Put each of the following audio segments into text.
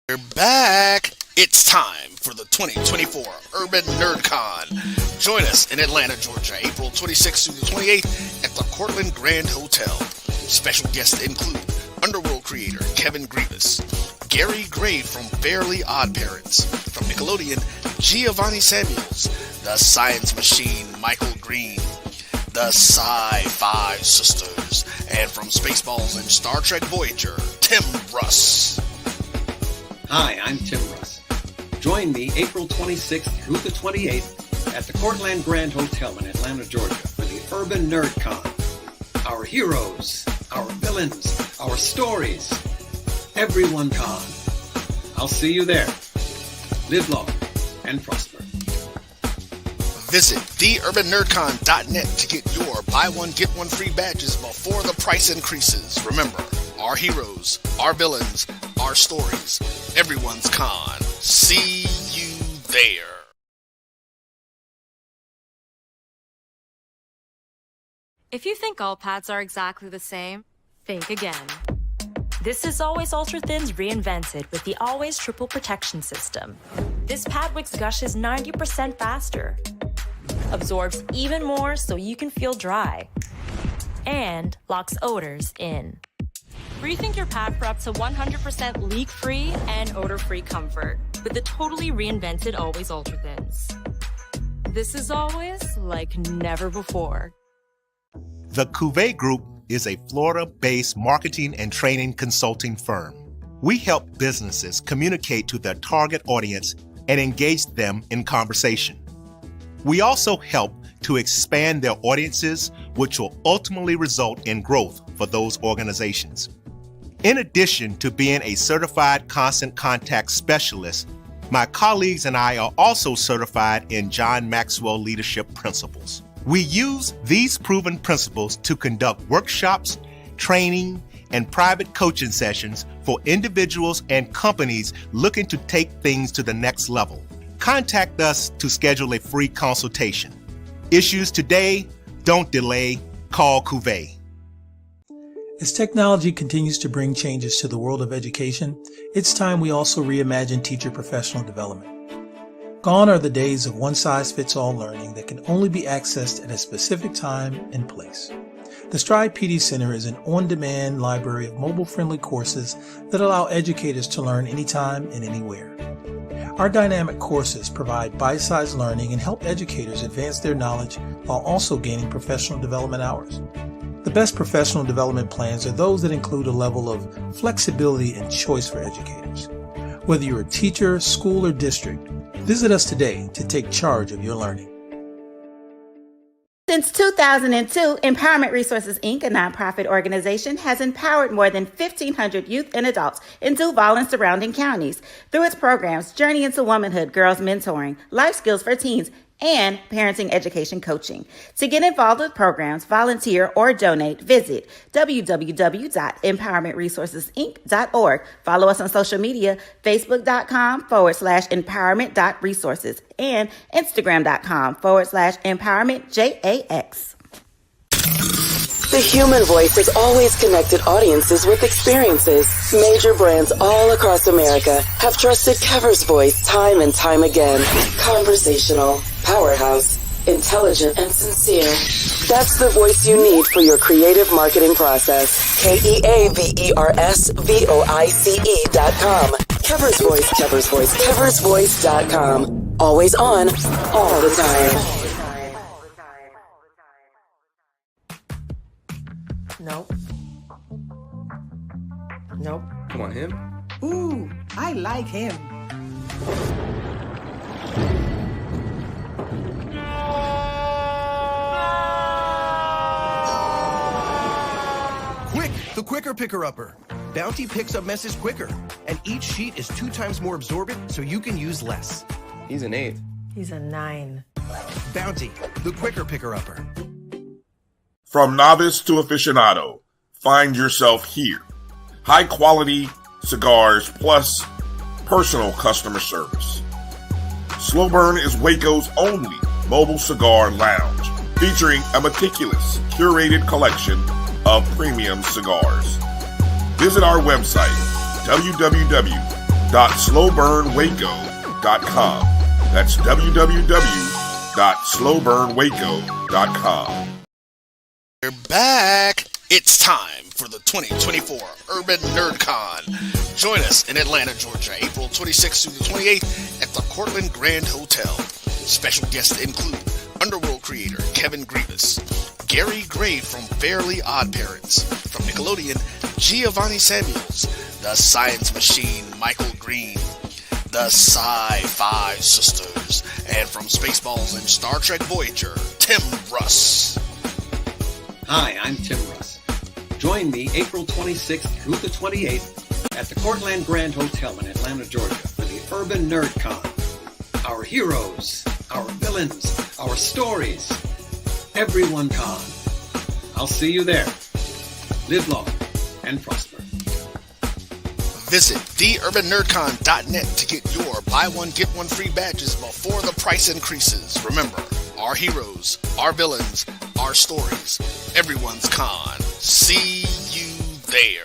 We're back. It's time for the 2024 Urban NerdCon. Join us in Atlanta, Georgia, April 26th through the 28th at the Cortland Grand Hotel. Special guests include Underworld creator Kevin Grievous, Gary Gray from Fairly Odd Parents, from Nickelodeon, Giovanni Samuels, the Science Machine Michael Green, the Sci-Fi Sisters, and from Spaceballs and Star Trek Voyager, Tim Russ. Hi, I'm Tim Russ. Join me April 26th through the 28th at the Cortland Grand Hotel in Atlanta, Georgia for the Urban NerdCon. Our heroes, our villains, our stories, everyone con. I'll see you there. Live long and prosper. Visit theurbannerdcon.net to get your buy one, get one free badges before the price increases. Remember, our heroes, our villains, our stories, everyone's con. See you there. If you think all pads are exactly the same, think again. This is Always Ultra Thins reinvented with the Always Triple Protection System. This pad wicks gushes 90% faster, absorbs even more so you can feel dry, and locks odors in. Rethink your pad for up to 100% leak-free and odor-free comfort with the totally reinvented Always Ultra Thins. This is always like never before. The Cuvée Group is a Florida-based marketing and training consulting firm. We help businesses communicate to their target audience and engage them in conversation. We also help to expand their audiences, which will ultimately result in growth for those organizations. In addition to being a certified constant contact specialist, my colleagues and I are also certified in John Maxwell Leadership Principles. We use these proven principles to conduct workshops, training, and private coaching sessions for individuals and companies looking to take things to the next level. Contact us to schedule a free consultation. Issues today, don't delay, call Cuvée. As technology continues to bring changes to the world of education, it's time we also reimagine teacher professional development. Gone are the days of one-size-fits-all learning that can only be accessed at a specific time and place. The Stride PD Center is an on-demand library of mobile-friendly courses that allow educators to learn anytime and anywhere. Our dynamic courses provide bite-sized learning and help educators advance their knowledge while also gaining professional development hours. The best professional development plans are those that include a level of flexibility and choice for educators. Whether you're a teacher, school, or district, visit us today to take charge of your learning. Since 2002, Empowerment Resources, Inc., a nonprofit organization, has empowered more than 1,500 youth and adults in Duval and surrounding counties through its programs Journey into Womanhood, Girls Mentoring, Life Skills for Teens, and Parenting Education Coaching. To get involved with programs, volunteer, or donate, visit www.empowermentresourcesinc.org. Follow us on social media, facebook.com/empowerment.resources and instagram.com/empowermentjax. The human voice has always connected audiences with experiences. Major brands all across America have trusted Kever's voice time and time again. Conversational, powerhouse, intelligent, and sincere. That's the voice you need for your creative marketing process. KEAVERSVOICE.com. Kever's Voice, Kever's Voice, KeversVoice.com. Always on, all the time. Nope. Nope. Come on, him? Ooh, I like him. Quick, the quicker picker-upper. Bounty picks up messes quicker, and each sheet is 2 times more absorbent, so you can use less. He's an 8. He's a 9. Bounty, the quicker picker-upper. From novice to aficionado, find yourself here. High quality cigars plus personal customer service. Slow Burn is Waco's only mobile cigar lounge, featuring a meticulous, curated collection of premium cigars. Visit our website, www.slowburn.com, www.slowburnwaco.com. That's www.slowburnwaco.com. We're back. It's time for the 2024 Urban NerdCon. Join us in Atlanta, Georgia, April 26th through the 28th at the Cortland Grand Hotel. Special guests include Underworld creator Kevin Grievous, Gary Gray from Fairly Odd Parents, from Nickelodeon, Giovanni Samuels, The Science Machine, Michael Green, the Sci-Fi Sisters, and from Spaceballs and Star Trek Voyager, Tim Russ. Hi, I'm Tim Russ. Join me April 26th through the 28th at the Cortland Grand Hotel in Atlanta, Georgia for the Urban NerdCon. Our heroes, our villains, our stories. Everyone con. I'll see you there. Live long and prosper. Visit theurbannerdcon.net to get your buy one, get one free badges before the price increases. Remember, our heroes, our villains, our stories. Everyone's con. See you there.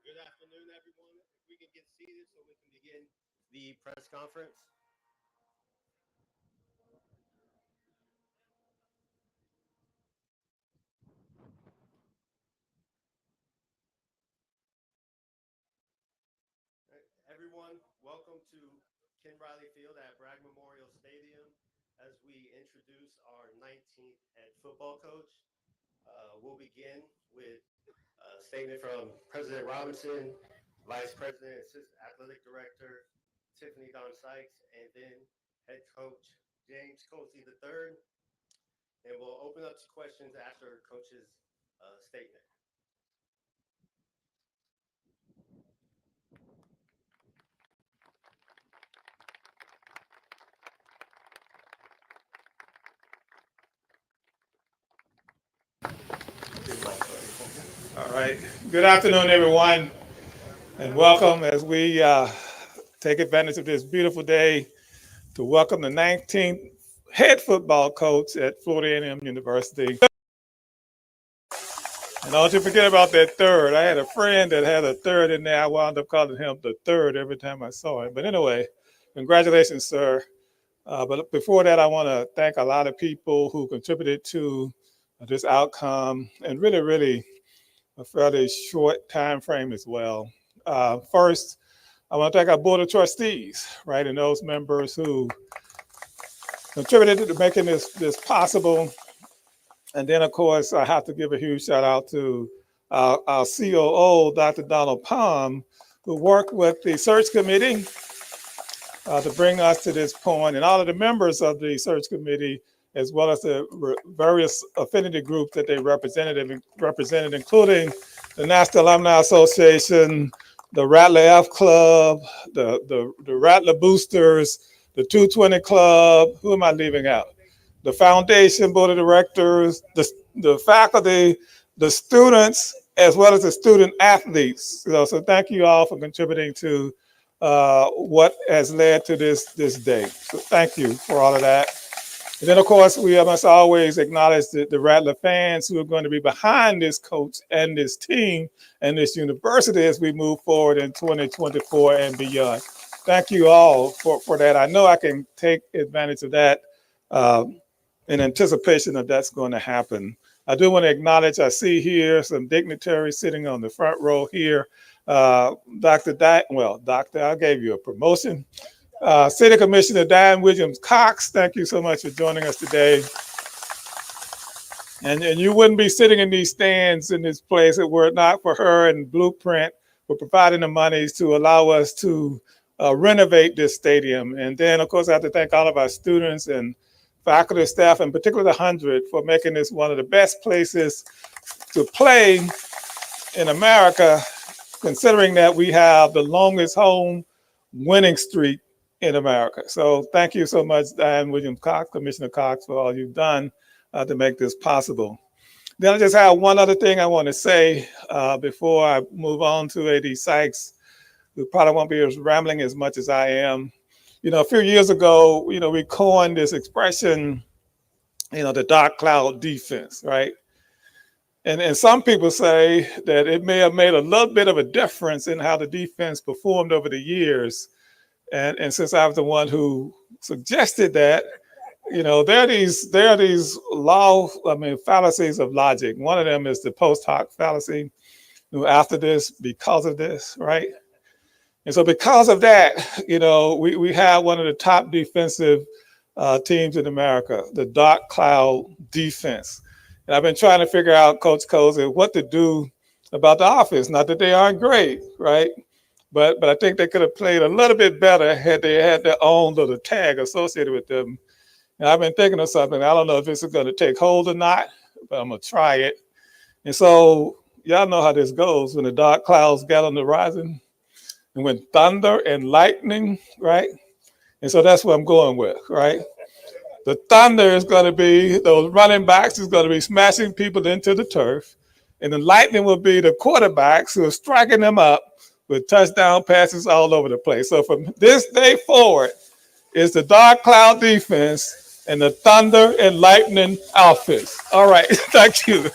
Good afternoon, everyone. If we can get seated so we can begin the press conference. Everyone, welcome to Ken Riley Field at Bragg Memorial Stadium as we introduce our 19th head football coach. We'll begin with a statement from President Robinson, Vice President, Assistant Athletic Director Tiffany Don Sykes, and then head coach James Colzie III. And we'll open up to questions after coach's statement. All right. Good afternoon, everyone, and welcome as we take advantage of this beautiful day to welcome the 19th head football coach at Florida A&M University. And don't you forget about that third. I had a friend that had a third in there. I wound up calling him the third every time I saw him. But anyway, congratulations, sir. But before that, I want to thank a lot of people who contributed to this outcome, and really a fairly short time frame as well. First, I want to thank our board of trustees, right, and those members who contributed to making this possible. And then, of course, I have to give a huge shout out to our COO, Dr. Donald Palm, who worked with the search committee to bring us to this point, and all of the members of the search committee, as well as the various affinity groups that they represented, including the National Alumni Association, the Rattler F Club, the Rattler Boosters, the 220 Club. Who am I leaving out? The foundation, board of directors, the faculty, the students, as well as the student athletes. So thank you all for contributing to what has led to this day. So thank you for all of that. And then, of course, we must always acknowledge the Rattler fans who are going to be behind this coach and this team and this university as we move forward in 2024 and beyond. Thank you all for that. I know I can take advantage of that in anticipation of that's going to happen. I do want to acknowledge, I see here some dignitaries sitting on the front row here. Doctor, I gave you a promotion. City Commissioner Diane Williams-Cox, thank you so much for joining us today. And you wouldn't be sitting in these stands in this place if it were not for her and Blueprint for providing the monies to allow us to renovate this stadium. And then, of course, I have to thank all of our students and faculty, staff, and particularly the 100 for making this one of the best places to play in America, considering that we have the longest home winning streak in America. So thank you so much, Diane Williams-Cox, Commissioner Cox, for all you've done to make this possible. Then I just have one other thing I want to say before I move on to A.D. Sykes, who probably won't be as rambling as much as I am. You know, a few years ago, we coined this expression, the dark cloud defense, right? And some people say that it may have made a little bit of a difference in how the defense performed over the years. And since I was the one who suggested that, there are these fallacies of logic. One of them is the post hoc fallacy. After this, because of this, right? And so because of that, we have one of the top defensive teams in America, the dark cloud defense. And I've been trying to figure out, Coach Colzie, what to do about the offense. Not that they aren't great, right? But I think they could have played a little bit better had they had their own little tag associated with them. And I've been thinking of something. I don't know if this is going to take hold or not, but I'm going to try it. And so y'all know how this goes when the dark clouds get on the horizon and when thunder and lightning, right? And so that's what I'm going with, right? The thunder is going to be those running backs is going to be smashing people into the turf. And the lightning will be the quarterbacks who are striking them up with touchdown passes all over the place. So from this day forward, it's the dark cloud defense and the thunder and lightning offense. All right, thank you.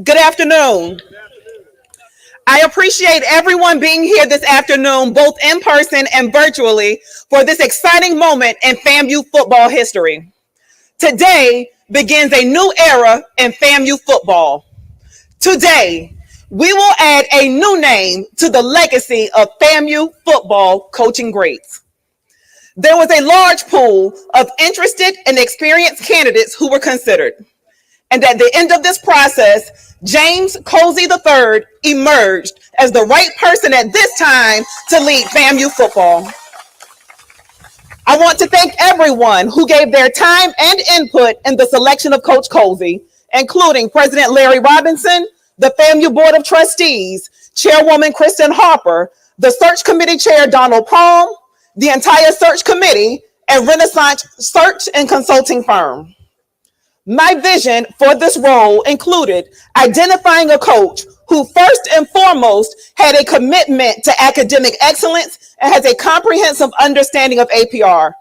Good afternoon. I appreciate everyone being here this afternoon, both in person and virtually, for this exciting moment in FAMU football history. Today begins a new era in FAMU football. Today, we will add a new name to the legacy of FAMU football coaching greats. There was a large pool of interested and experienced candidates who were considered. And at the end of this process, James Colzie III emerged as the right person at this time to lead FAMU football. I want to thank everyone who gave their time and input in the selection of Coach Colzie, including President Larry Robinson, the FAMU Board of Trustees, Chairwoman Kristen Harper, the Search Committee Chair Donald Palm, the entire Search Committee, and Renaissance Search and Consulting Firm. My vision for this role included identifying a coach who first and foremost had a commitment to academic excellence and has a comprehensive understanding of APR.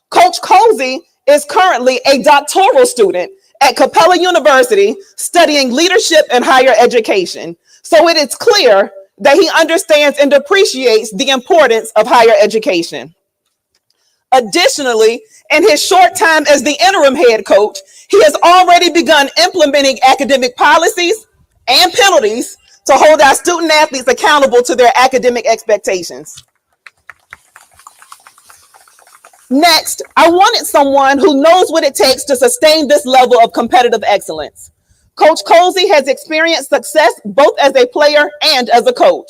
Coach Colzie is currently a doctoral student at Capella University studying leadership and higher education. So it is clear that he understands and appreciates the importance of higher education. Additionally, in his short time as the interim head coach, he has already begun implementing academic policies and penalties to hold our student athletes accountable to their academic expectations. Next, I wanted someone who knows what it takes to sustain this level of competitive excellence. Coach Colzie has experienced success both as a player and as a coach.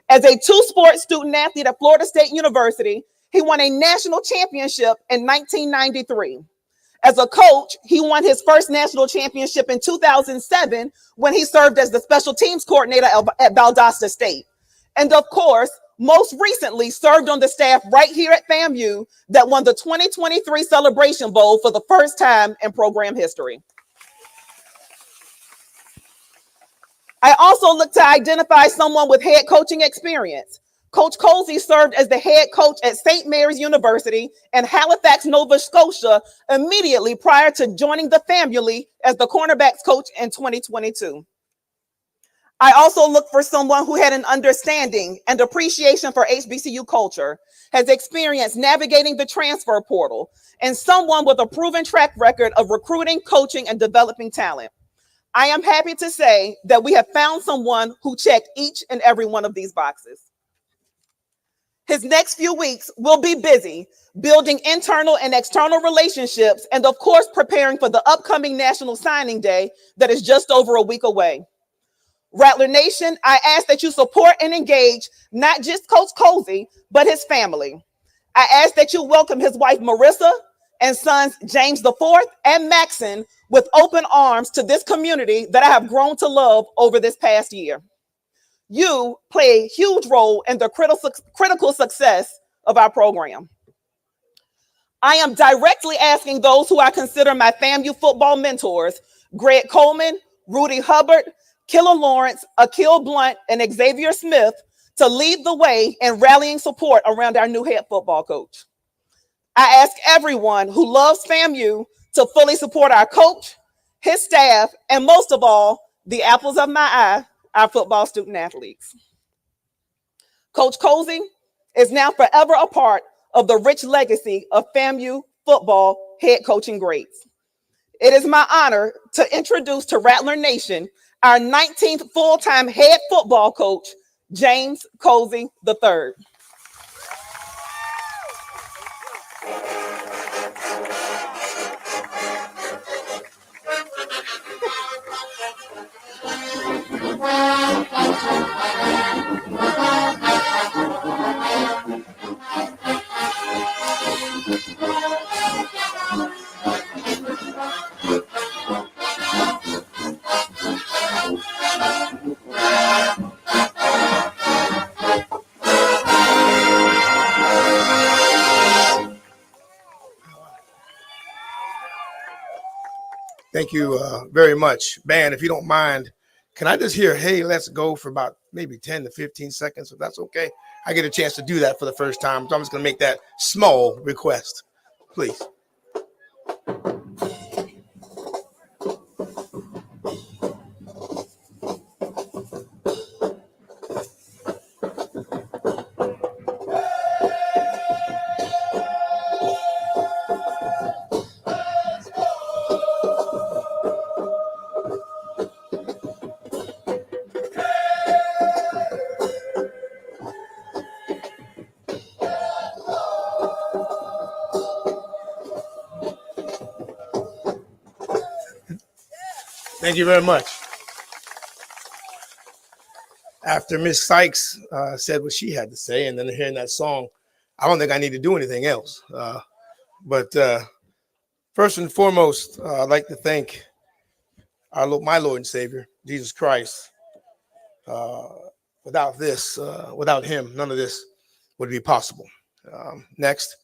As a two-sport student athlete at Florida State University, he won a national championship in 1993. As a coach, he won his first national championship in 2007 when he served as the special teams coordinator at Valdosta State. And of course, most recently served on the staff right here at FAMU that won the 2023 Celebration Bowl for the first time in program history. I also look to identify someone with head coaching experience. Coach Colzie served as the head coach at St. Mary's University in Halifax, Nova Scotia, immediately prior to joining the family as the cornerbacks coach in 2022. I also look for someone who had an understanding and appreciation for HBCU culture, has experience navigating the transfer portal, and someone with a proven track record of recruiting, coaching, and developing talent. I am happy to say that we have found someone who checked each and every one of these boxes. His next few weeks will be busy building internal and external relationships and, of course, preparing for the upcoming National Signing Day that is just over a week away. Rattler Nation, I ask that you support and engage not just Coach Colzie, but his family. I ask that you welcome his wife, Marissa, and sons, James IV and Maxon, with open arms to this community that I have grown to love over this past year. You play a huge role in the critical success of our program. I am directly asking those who I consider my FAMU football mentors, Greg Coleman, Rudy Hubbard, Killer Lawrence, Akil Blunt, and Xavier Smith, to lead the way in rallying support around our new head football coach. I ask everyone who loves FAMU to fully support our coach, his staff, and most of all, the apples of my eye, our football student athletes. Coach Colzie is now forever a part of the rich legacy of FAMU football head coaching greats. It is my honor to introduce to Rattler Nation our 19th full-time head football coach, James Colzie III. Thank you very much. Band, if you don't mind, can I just hear, hey, let's go for about maybe 10 to 15 seconds, if that's okay? I get a chance to do that for the first time, so I'm just going to make that small request, please. Thank you very much. After Miss Sykes said what she had to say, and then hearing that song, I don't think I need to do anything else. But first and foremost, I'd like to thank my Lord and Savior, Jesus Christ. Without him, none of this would be possible. Next,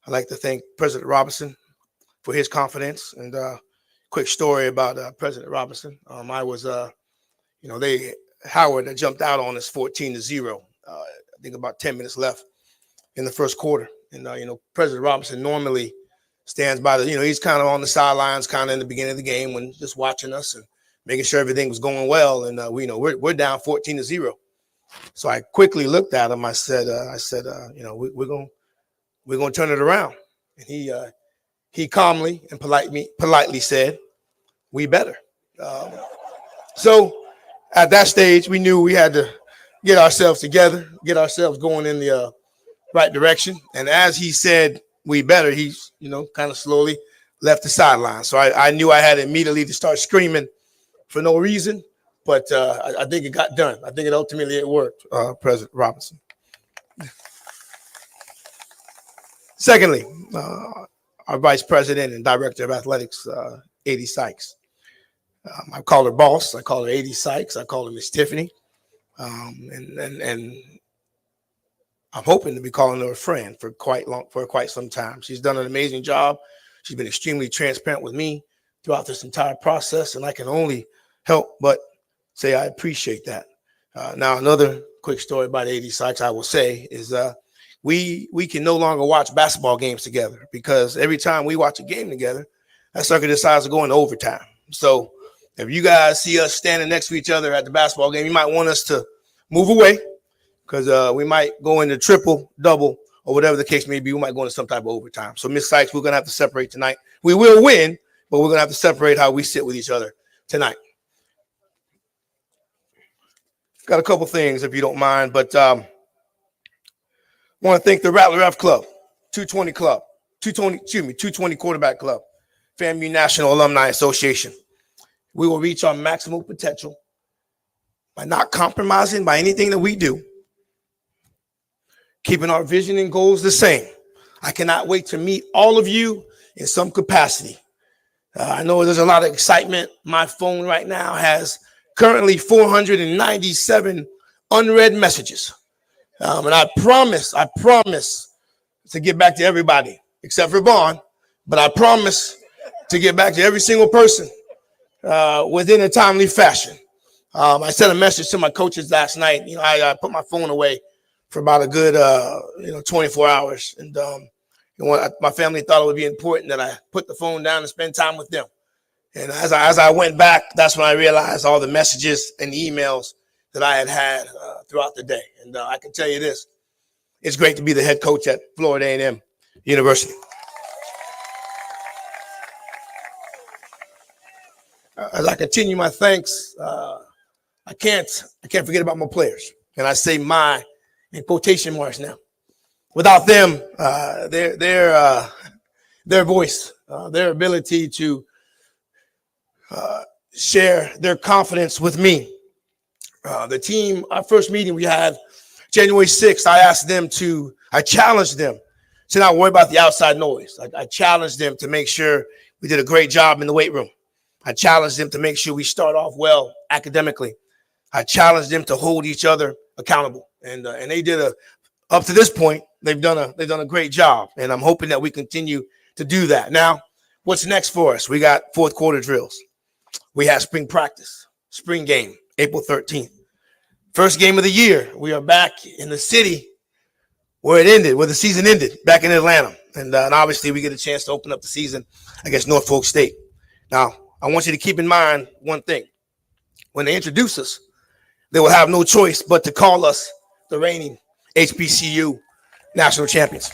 I'd like to thank President Robinson for his confidence. And quick story about President Robinson. I was, Howard had jumped out on us 14-0. I think about 10 minutes left in the first quarter. And, President Robinson normally stands by he's kind of on the sidelines, kind of in the beginning of the game when just watching us and making sure everything was going well. And we're down 14-0. So I quickly looked at him. I said, we're going to turn it around. And he calmly and politely said, we better. So at that stage, we knew we had to get ourselves together, get ourselves going in the right direction. And as he said, we better, he, kind of slowly left the sideline. So I knew I had immediately to start screaming for no reason, but I think it got done. I think it ultimately worked, President Robinson. Secondly, our Vice President and Director of Athletics, A.D. Sykes. I call her boss. I call her A.D. Sykes. I call her Miss Tiffany. And I'm hoping to be calling her a friend for quite some time. She's done an amazing job. She's been extremely transparent with me throughout this entire process, and I can only help but say I appreciate that. Now, another quick story about A.D. Sykes I will say is we can no longer watch basketball games together because every time we watch a game together, that sucker decides to go into overtime. So if you guys see us standing next to each other at the basketball game, you might want us to move away because we might go into triple, double, or whatever the case may be. We might go into some type of overtime. So, Miss Sykes, we're going to have to separate tonight. We will win, but we're going to have to separate how we sit with each other tonight. Got a couple things, if you don't mind, but want to thank the Rattler F Club, 220 Quarterback Club, FAMU National Alumni Association. We will reach our maximum potential by not compromising by anything that we do, keeping our vision and goals the same. I cannot wait to meet all of you in some capacity. I know there's a lot of excitement. My phone right now has currently 497 unread messages. And I promise to get back to everybody except for Vaughn, but I promise to get back to every single person within a timely fashion. I sent a message to my coaches last night. I put my phone away for about a good 24 hours. And my family thought it would be important that I put the phone down and spend time with them. And as I went back, that's when I realized all the messages and emails that I had throughout the day. And I can tell you this, it's great to be the head coach at Florida A&M University. As I continue my thanks, I can't forget about my players. And I say my in quotation marks now. Without them, their voice, their ability to share their confidence with me. The team, our first meeting we had January 6th, I challenged them to not worry about the outside noise. I challenged them to make sure we did a great job in the weight room. I challenged them to make sure we start off well academically. I challenged them to hold each other accountable. And they did up to this point, they've done a great job. And I'm hoping that we continue to do that. Now, what's next for us? We got fourth quarter drills. We have spring practice, spring game, April 13th. First game of the year. We are back in the city where the season ended, back in Atlanta. And obviously we get a chance to open up the season against Norfolk State. Now, I want you to keep in mind one thing. When they introduce us, they will have no choice but to call us the reigning HBCU national champions.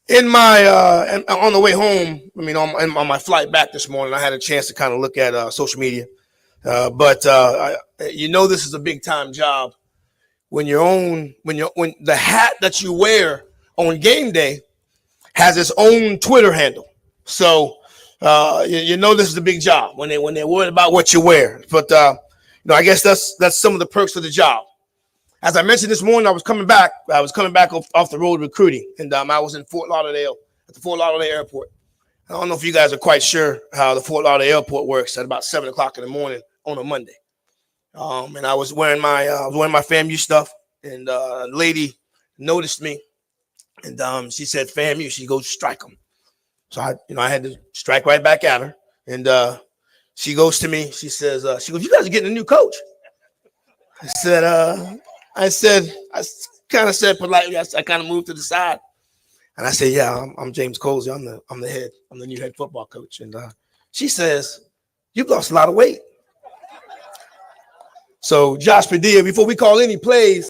In my on the way home, on my flight back this morning, I had a chance to kind of look at social media. But this is a big time job when the hat that you wear on game day has its own Twitter handle. So You know this is a big job when they're worried about what you wear. But I guess that's some of the perks of the job. As I mentioned this morning, I was coming back off the road recruiting, and I was in Fort Lauderdale at the Fort Lauderdale airport. I don't know if you guys are quite sure how the Fort Lauderdale airport works at about 7:00 in the morning on a Monday. And I was wearing my FAMU stuff, and a lady noticed me, and she said, "FAMU," she goes, "Strike them." So I had to strike right back at her, and she goes to me. She says, "You guys are getting a new coach." I kind of said politely. I kind of moved to the side, and I said, "Yeah, I'm James Colzie. I'm the new head football coach." And she says, "You've lost a lot of weight." So Josh Padilla, before we call any plays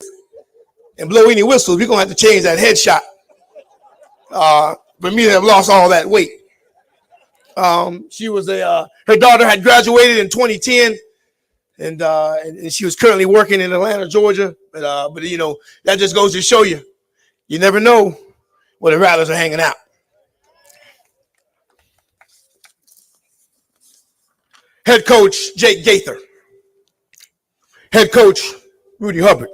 and blow any whistles, we're gonna have to change that headshot. For me to have lost all that weight. She was her daughter had graduated in 2010, and she was currently working in Atlanta, Georgia. But that just goes to show you never know where the Rattlers are hanging out. Head coach Jake Gaither. Head coach Rudy Hubbard.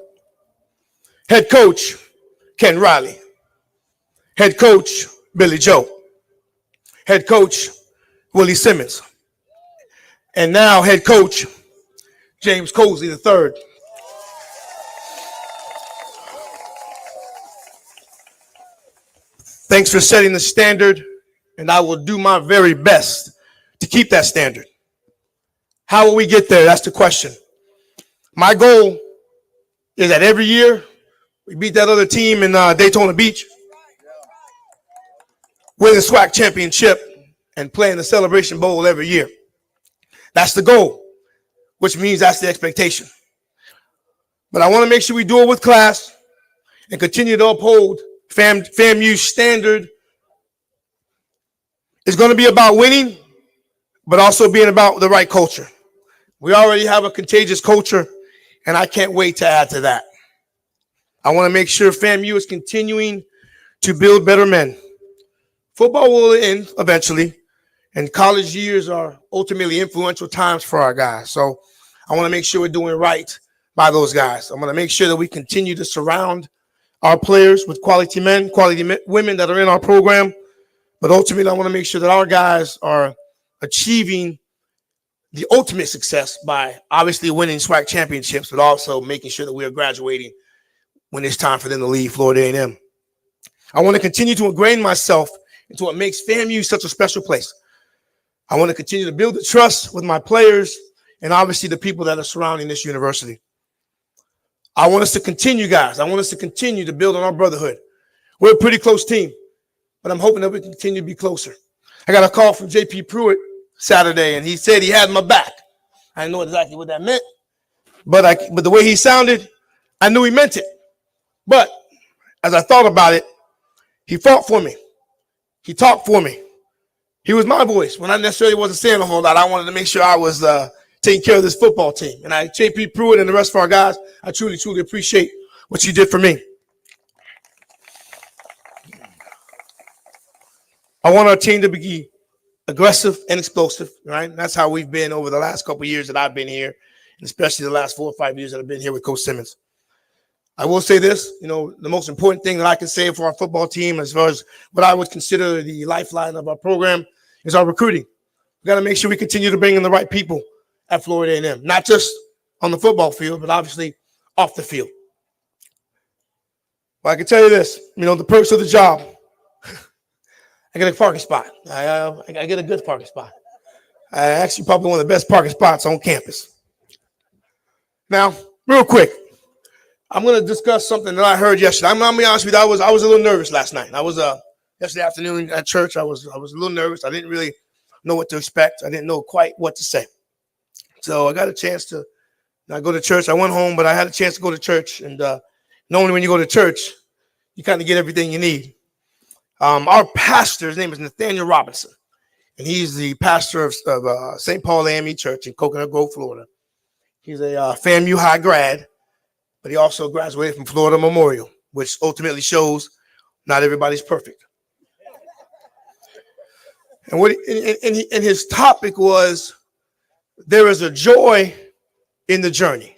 Head coach Ken Riley. Head coach Billy Joe. Head coach Willie Simmons. And now head coach James Colzie III. Thanks for setting the standard, and I will do my very best to keep that standard. How will we get there? That's the question. My goal is that every year we beat that other team in Daytona Beach, win the SWAC championship, and play in the Celebration Bowl every year. That's the goal, which means that's the expectation. But I want to make sure we do it with class and continue to uphold FAMU's standard. It's going to be about winning, but also being about the right culture. We already have a contagious culture, and I can't wait to add to that. I want to make sure FAMU is continuing to build better men. Football will end eventually, and college years are ultimately influential times for our guys. So I want to make sure we're doing right by those guys. I'm going to make sure that we continue to surround our players with quality men, quality women that are in our program. But ultimately, I want to make sure that our guys are achieving the ultimate success by obviously winning SWAC championships, but also making sure that we are graduating when it's time for them to leave Florida A&M. I want to continue to ingrain myself into what makes FAMU such a special place. I want to continue to build the trust with my players and obviously the people that are surrounding this university. I want us to continue, guys. I want us to continue to build on our brotherhood. We're a pretty close team, but I'm hoping that we continue to be closer. I got a call from J.P. Pruitt Saturday, and he said he had my back. I didn't know exactly what that meant, but the way he sounded, I knew he meant it. But as I thought about it, he fought for me. He talked for me. He was my voice when I necessarily wasn't saying a whole lot. I wanted to make sure I was taking care of this football team. And J.P. Pruitt and the rest of our guys, I truly, truly appreciate what you did for me. I want our team to be aggressive and explosive, right? That's how we've been over the last couple of years that I've been here, and especially the last 4 or 5 years that I've been here with Coach Simmons. I will say this, the most important thing that I can say for our football team, as far as what I would consider the lifeline of our program, is our recruiting. We got to make sure we continue to bring in the right people at Florida A&M, not just on the football field, but obviously off the field. Well, I can tell you this, the perks of the job. I get a parking spot. I get a good parking spot. Actually, probably one of the best parking spots on campus. Now, real quick, I'm going to discuss something that I heard yesterday. I'm going to be honest with you. I was a little nervous last night. I was yesterday afternoon at church. I was a little nervous. I didn't really know what to expect. I didn't know quite what to say. So I got a chance to go to church. I went home, but I had a chance to go to church. And normally when you go to church, you kind of get everything you need. Our pastor, his name is Nathaniel Robinson, and he's the pastor of St. Paul A&M Church in Coconut Grove, Florida. He's a FAMU high grad, but he also graduated from Florida Memorial, which ultimately shows not everybody's perfect. And and his topic was, there is a joy in the journey.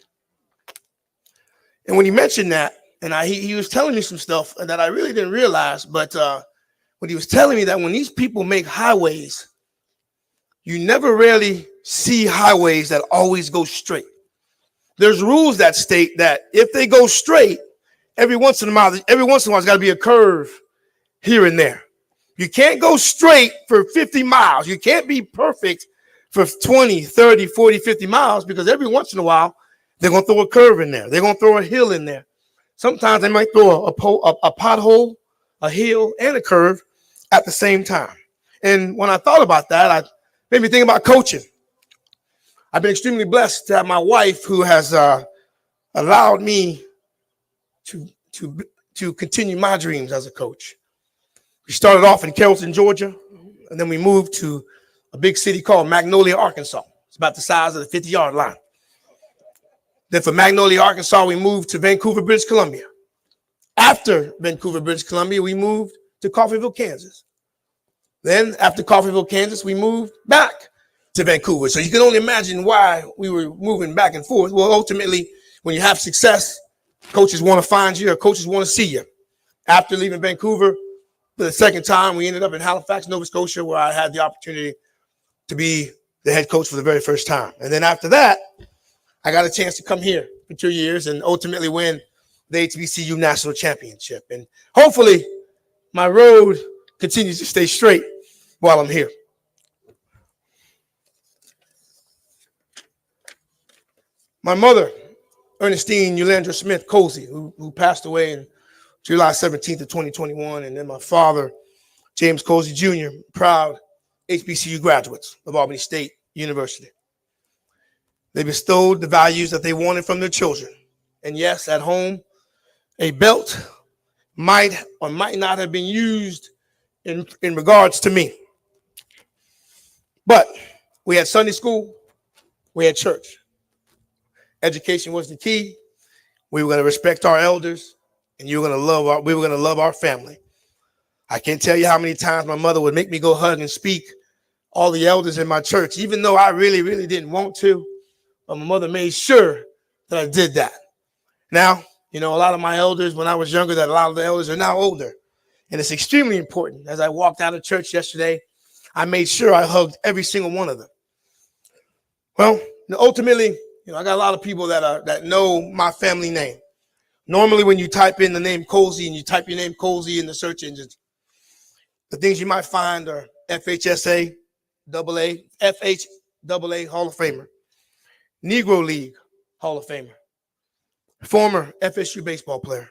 And when he mentioned that, and he was telling me some stuff that I really didn't realize, but when he was telling me that when these people make highways, you never really see highways that always go straight. There's rules that state that if they go straight, every once in a while, there's got to be a curve here and there. You can't go straight for 50 miles. You can't be perfect for 20, 30, 40, 50 miles, because every once in a while, they're going to throw a curve in there. They're going to throw a hill in there. Sometimes they might throw a pothole, a hill, and a curve at the same time. And when I thought about that, I made me think about coaching. I've been extremely blessed to have my wife who has allowed me to continue my dreams as a coach. We started off in Carrollton, Georgia, and then we moved to a big city called Magnolia, Arkansas. It's about the size of the 50-yard line. Then from Magnolia, Arkansas, we moved to Vancouver, British Columbia. After Vancouver, British Columbia, we moved to Coffeyville, Kansas. Then after Coffeyville, Kansas, we moved back to Vancouver. So you can only imagine why we were moving back and forth. Well, ultimately, when you have success, coaches want to find you, or coaches want to see you. After leaving Vancouver for the second time, we ended up in Halifax, Nova Scotia, where I had the opportunity to be the head coach for the very first time. And then after that, I got a chance to come here for 2 years and ultimately win the HBCU National Championship. And hopefully my road continues to stay straight while I'm here. My mother, Ernestine Eulandra Smith Colzie, who passed away in July 17th of 2021, and then my father, James Colzie Jr., proud HBCU graduates of Albany State University. They bestowed the values that they wanted from their children. And yes, at home, a belt might or might not have been used in regards to me. But we had Sunday school, we had church. Education was the key. We were going to respect our elders, and we were going to love our family. I can't tell you how many times my mother would make me go hug and speak all the elders in my church, even though I really, really didn't want to. But my mother made sure that I did that. Now, a lot of my elders, when I was younger, that a lot of the elders are now older. And it's extremely important. As I walked out of church yesterday, I made sure I hugged every single one of them. Well, ultimately, I got a lot of people that know my family name. Normally, when you type in the name Colzie and you type your name Colzie in the search engines, the things you might find are FHSA, FHAA Hall of Famer, Negro League Hall of Famer, former FSU baseball player,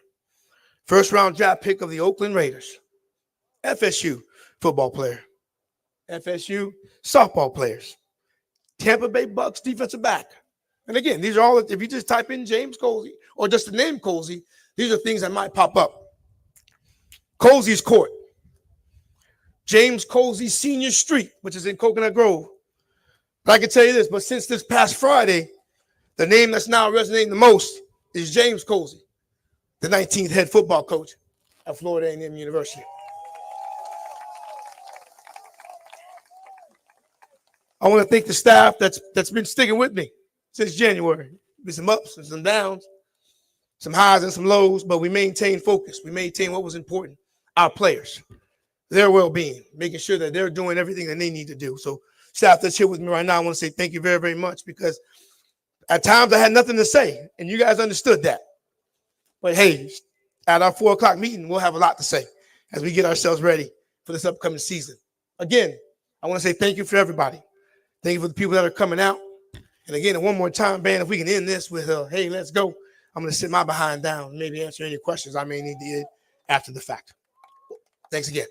first-round draft pick of the Oakland Raiders, FSU football player, FSU softball players, Tampa Bay Bucks defensive back. And again, these are all, if you just type in James Colzie or just the name Colzie, these are things that might pop up. Colzie's Court, James Colzie Senior Street, which is in Coconut Grove. But I can tell you this, but since this past Friday, the name that's now resonating the most is James Colzie, the 19th head football coach at Florida A&M University. I want to thank the staff that's been sticking with me since January. There's some ups and some downs, some highs and some lows, but we maintain focus. We maintain what was important, our players, their well-being, making sure that they're doing everything that they need to do. So staff that's here with me right now, I want to say thank you very, very much, because at times I had nothing to say, and you guys understood that. But hey, at our 4 o'clock meeting, we'll have a lot to say as we get ourselves ready for this upcoming season. Again, I want to say thank you for everybody. Thank you for the people that are coming out. And again, one more time, band, if we can end this with hey, let's go. I'm going to sit my behind down and maybe answer any questions I may need to after the fact. Thanks again.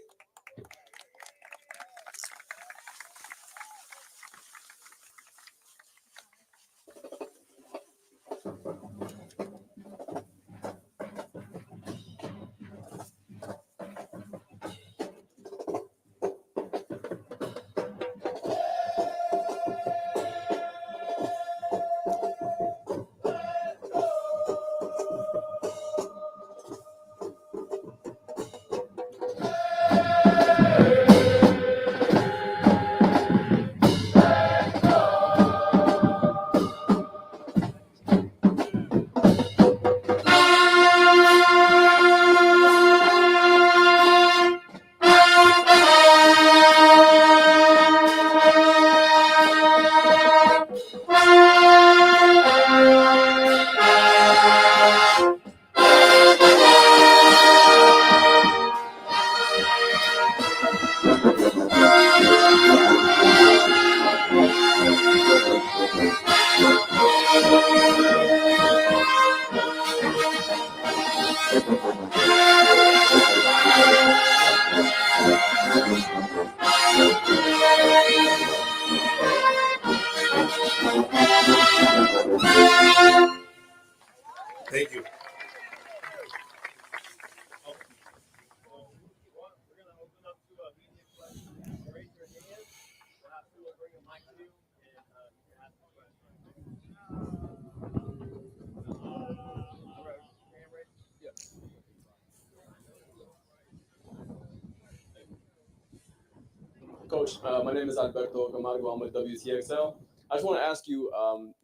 Coach, my name is Alberto Camargo. I'm with WTXL. I just want to ask you,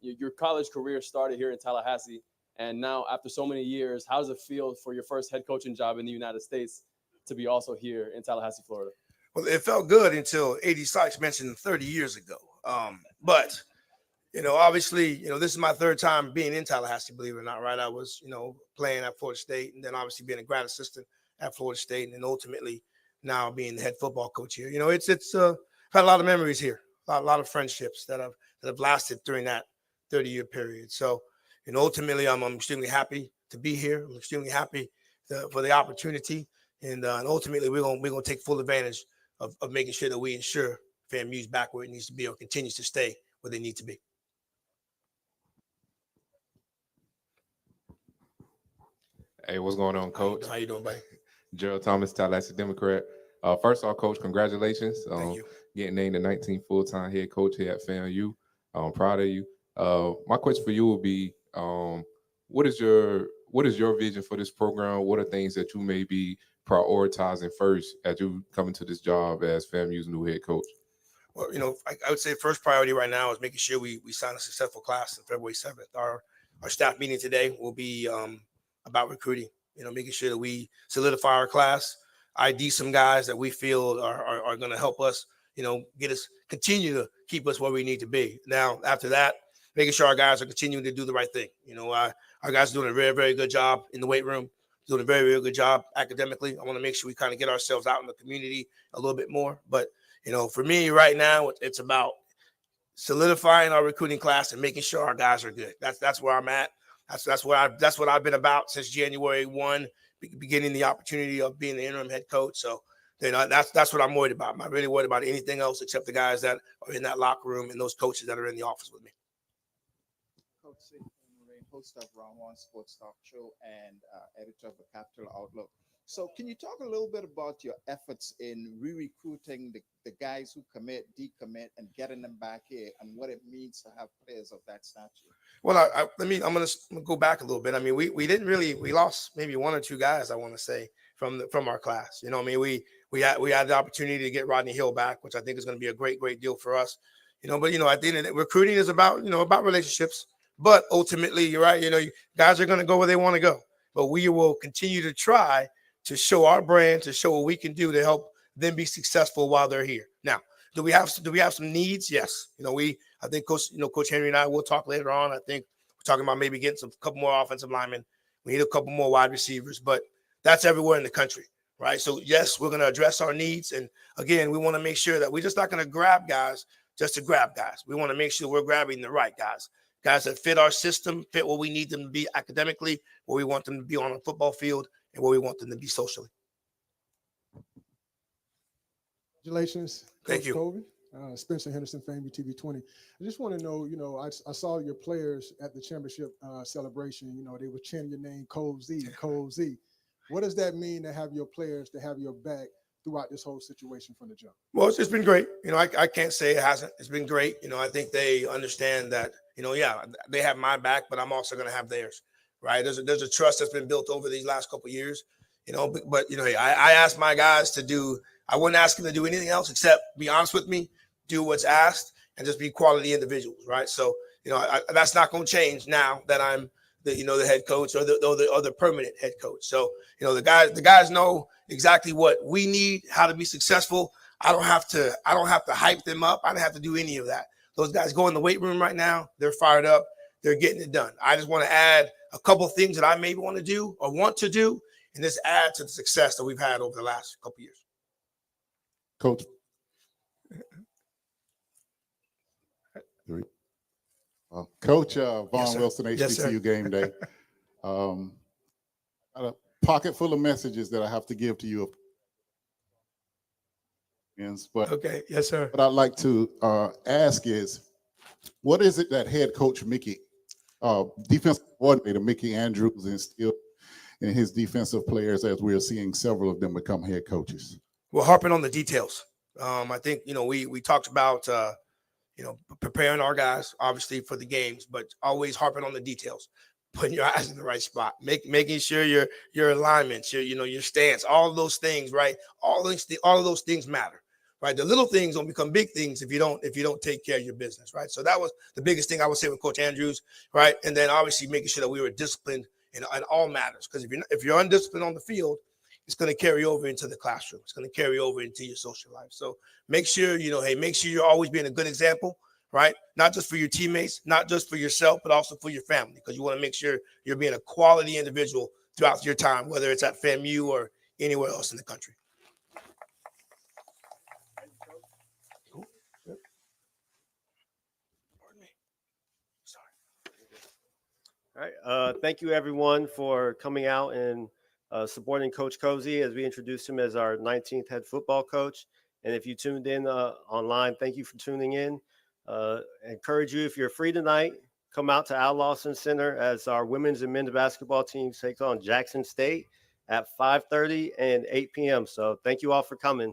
your college career started here in Tallahassee, and now after so many years, how does it feel for your first head coaching job in the United States to be also here in Tallahassee, Florida? Well, it felt good until A.D. Sykes mentioned 30 years ago. But obviously, this is my third time being in Tallahassee, believe it or not, right? I was, playing at Florida State, and then obviously being a grad assistant at Florida State, and then ultimately now being the head football coach here. It's I've had a lot of memories here, a lot of friendships that have lasted during that 30-year period. So, ultimately, I'm extremely happy to be here. I'm extremely happy for the opportunity, and ultimately, we're gonna take full advantage of making sure that we ensure FAMU's back where it needs to be, or continues to stay where they need to be. Hey, what's going on, Coach? How you doing, buddy? Gerald Thomas, Tallahassee Democrat. First off, Coach, congratulations on getting named the 19th full-time head coach here at FAMU. I'm proud of you. My question for you will be, what is your vision for this program? What are things that you may be prioritizing first as you come into this job as FAMU's new head coach? Well, I would say first priority right now is making sure we sign a successful class on February 7th. Our staff meeting today will be about recruiting, making sure that we solidify our class, ID some guys that we feel are going to help us, continue to keep us where we need to be. Now, after that, making sure our guys are continuing to do the right thing. Our guys are doing a very, very good job in the weight room, doing a very, very good job academically. I want to make sure we kind of get ourselves out in the community a little bit more. But, for me right now, it's about solidifying our recruiting class and making sure our guys are good. That's where I'm at. That's what I've been about since January 1, beginning the opportunity of being the interim head coach. So, that's what I'm worried about. I'm not really worried about anything else except the guys that are in that locker room and those coaches that are in the office with me. Coach host of Round One Sports Talk Show and editor of the Capital Outlook. So can you talk a little bit about your efforts in re-recruiting the guys who commit, decommit, and getting them back here, and what it means to have players of that stature? Well, I'm going to go back a little bit. I mean, we lost maybe one or two guys, I want to say, from our class. We had the opportunity to get Rodney Hill back, which I think is going to be a great, great deal for us. But at the end of the day, recruiting is about relationships. But ultimately, you're right. Guys are going to go where they want to go. But we will continue to try to show our brand, to show what we can do to help them be successful while they're here. Now, do we have some needs? Yes. I think Coach Henry and I will talk later on. I think we're talking about maybe getting a couple more offensive linemen. We need a couple more wide receivers, but that's everywhere in the country, right? So yes, we're going to address our needs. And again, we want to make sure that we're just not going to grab guys just to grab guys. We want to make sure we're grabbing the right guys that fit our system, fit what we need them to be academically, where we want them to be on a football field, and where we want them to be socially. Congratulations, Thank you. Kobe. Spencer Henderson, FAMU TV 20. I just want to know, I saw your players at the championship celebration. They were chanting your name, Colzie. What does that mean to have your players, to have your back throughout this whole situation from the jump? Well, it's been great. I can't say it hasn't. It's been great. I think they understand that, they have my back, but I'm also going to have theirs, right? There's a trust that's been built over these last couple of years, but I asked my guys to do, I wouldn't ask them to do anything else except be honest with me, do what's asked, and just be quality individuals, right? So, that's not going to change now that I'm the head coach or the permanent head coach. So, the guys know exactly what we need, how to be successful. I don't have to hype them up. I don't have to do any of that. Those guys go in the weight room right now. They're fired up. They're getting it done. I just want to add a couple of things that I maybe want to do or want to do, and just add to the success that we've had over the last couple of years. Coach. Coach Vaughn Wilson, HBCU Game Day. Got a pocket full of messages that I have to give to you. But okay, yes, sir. What I'd like to ask is, what is it that head coach Mickey, defensive coordinator Mickey Andrews, instilled in his defensive players as we are seeing several of them become head coaches? We're harping on the details. I think, we talked about, preparing our guys, obviously, for the games, but always harping on the details, putting your eyes in the right spot, making sure your alignments, your stance, all of those things, right? All of those things matter, right? The little things don't become big things if you don't take care of your business, right? So that was the biggest thing I would say with Coach Andrews, right? And then obviously making sure that we were disciplined in all matters, because if you're undisciplined on the field, it's going to carry over into the classroom. It's going to carry over into your social life. So make sure, make sure you're always being a good example, right? Not just for your teammates, not just for yourself, but also for your family, because you want to make sure you're being a quality individual throughout your time, whether it's at FAMU or anywhere else in the country. All right. Thank you, everyone, for coming out and supporting Coach Colzie as we introduced him as our 19th head football coach. And if you tuned in online, thank you for tuning in. Encourage you, if you're free tonight, come out to Al Lawson Center as our women's and men's basketball teams take on Jackson State at 5:30 and 8 p.m. So thank you all for coming.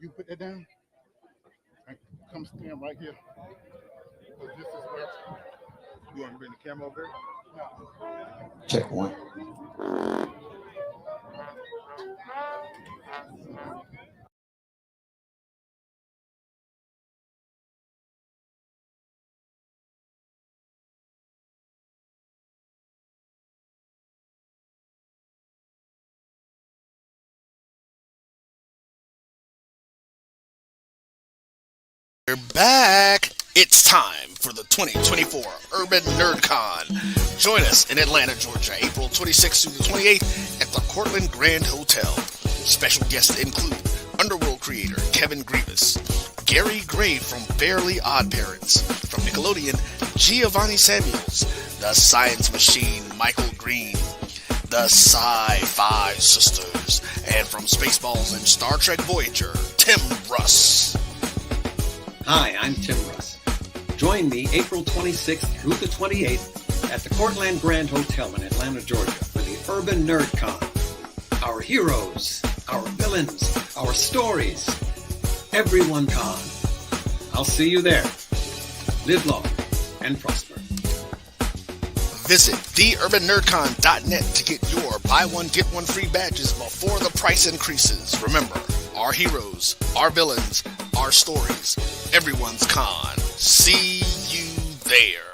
You put that down and come stand right here. So this is where you want to bring the camera over there? Check one. We're back. It's time for the 2024 Urban NerdCon. Join us in Atlanta, Georgia, April 26th through the 28th at the Cortland Grand Hotel. Special guests include Underworld creator Kevin Grievous, Gary Gray from Fairly Odd Parents, from Nickelodeon, Giovanni Samuels, the Science Machine Michael Green, the Sci-Fi Sisters, and from Spaceballs and Star Trek Voyager, Tim Russ. Hi, I'm Tim Russ. Join me April 26th through the 28th at the Cortland Grand Hotel in Atlanta, Georgia for the Urban NerdCon. Our heroes, our villains, our stories, everyone con. I'll see you there. Live long and prosper. Visit theurbannerdcon.net to get your buy one, get one free badges before the price increases. Remember, our heroes, our villains, our stories, everyone's con. See you there.